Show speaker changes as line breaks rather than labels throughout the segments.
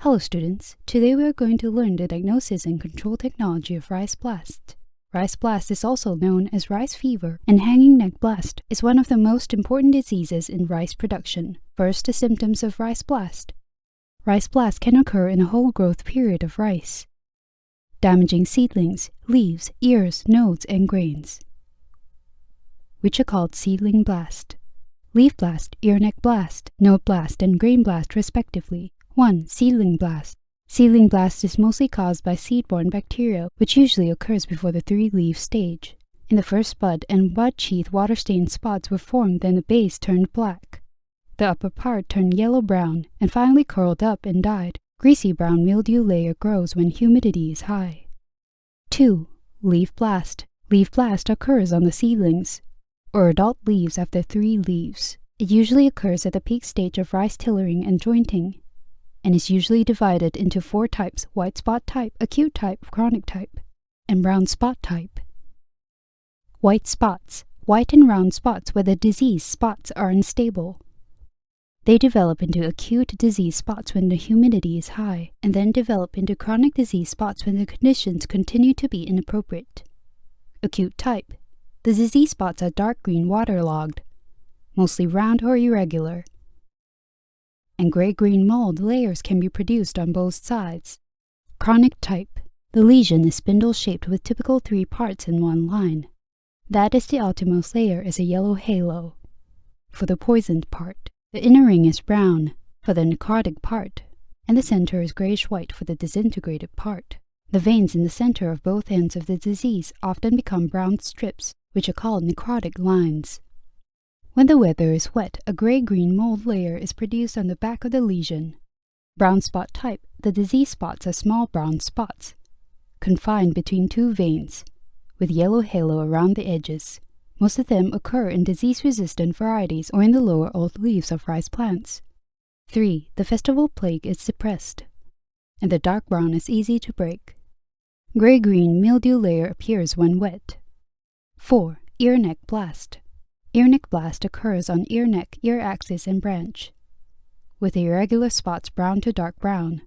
Hello students, today we are going to learn the diagnosis and control technology of rice blast. Rice blast is also known as rice fever, and hanging neck blast is one of the most important diseases in rice production. First, the symptoms of rice blast. Rice blast can occur in a whole growth period of rice, damaging seedlings, leaves, ears, nodes, and grains, which are called seedling blast, leaf blast, ear neck blast, node blast, and grain blast respectively. 1. Seedling blast. Seedling blast is mostly caused by seed-borne bacteria, which usually occurs before the three-leaf stage. In the first bud and bud sheath, water-stained spots were formed, then the base turned black. The upper part turned yellow-brown, and finally curled up and died. Greasy brown mildew layer grows when humidity is high. 2. Leaf blast. Leaf blast occurs on the seedlings, or adult leaves after 3 leaves. It usually occurs at the peak stage of rice tillering and jointing, and is usually divided into 4 types: white spot type, acute type, chronic type, and brown spot type. White spots. White and round spots where the disease spots are unstable. They develop into acute disease spots when the humidity is high, and then develop into chronic disease spots when the conditions continue to be inappropriate. Acute type. The disease spots are dark green waterlogged, mostly round or irregular, and gray-green mold layers can be produced on both sides. Chronic type. The lesion is spindle-shaped with typical 3 parts in one line. That is, the outermost layer is a yellow halo for the poisoned part. The inner ring is brown for the necrotic part, and the center is grayish-white for the disintegrated part. The veins in the center of both ends of the disease often become brown strips, which are called necrotic lines. When the weather is wet, a gray-green mold layer is produced on the back of the lesion. Brown spot type. The disease spots are small brown spots, confined between 2 veins, with yellow halo around the edges. Most of them occur in disease-resistant varieties or in the lower old leaves of rice plants. 3. The festival plague is suppressed, and the dark brown is easy to break. Gray-green mildew layer appears when wet. 4. Ear neck blast. Ear neck blast occurs on ear neck, ear axis, and branch, with irregular spots brown to dark brown.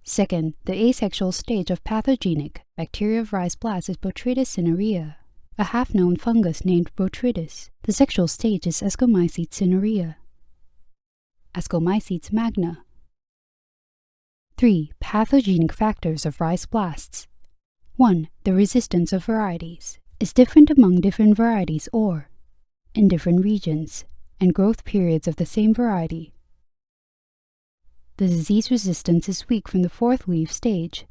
Second, the asexual stage of pathogenic bacteria of rice blast is Botrytis cinerea, a half-known fungus named Botrytis. The sexual stage is Ascomycetes cinerea, Ascomycetes magna. 3. Pathogenic factors of rice blasts. 1. The resistance of varieties is different among different varieties or in different regions and growth periods of the same variety. The disease resistance is weak from the 4th leaf stage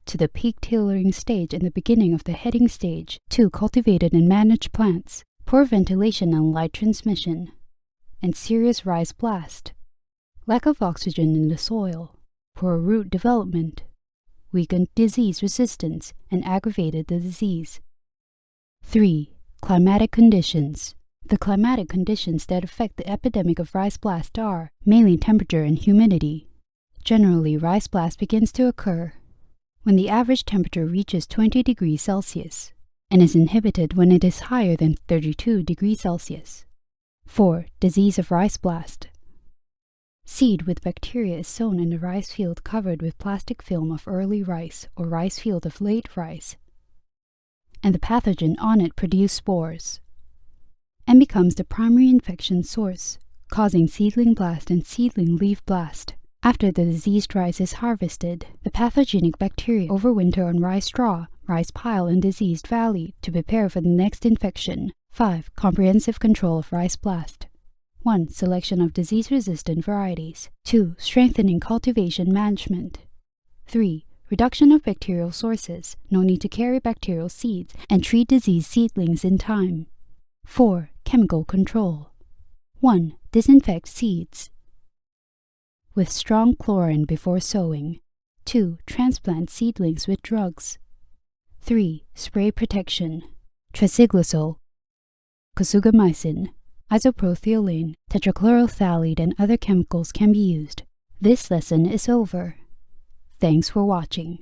to the peak tillering stage and the beginning of the heading stage. 2. Cultivated and managed plants. Poor ventilation and light transmission, and serious rice blast. Lack of oxygen in the soil, poor root development, weakened disease resistance, and aggravated the disease. 3. Climatic conditions. The climatic conditions that affect the epidemic of rice blast are mainly temperature and humidity. Generally, rice blast begins to occur when the average temperature reaches 20 degrees Celsius and is inhibited when it is higher than 32 degrees Celsius. 4. Disease of rice blast. Seed with bacteria is sown in a rice field covered with plastic film of early rice or rice field of late rice, and the pathogen on it produces spores and becomes the primary infection source, causing seedling blast and seedling leaf blast. After the diseased rice is harvested, the pathogenic bacteria overwinter on rice straw, rice pile, and diseased valley to prepare for the next infection. 5. Comprehensive control of rice blast. 1. Selection of disease-resistant varieties. 2. Strengthening cultivation management. 3. Reduction of bacterial sources. No need to carry bacterial seeds and treat diseased seedlings in time. 4. Chemical control. 1. Disinfect seeds with strong chlorine before sowing. 2. Transplant seedlings with drugs. 3. Spray protection. Tresiglosol, kasugamycin, isoprothioline, tetrachlorothalide, and other chemicals can be used. This lesson is over. Thanks for watching.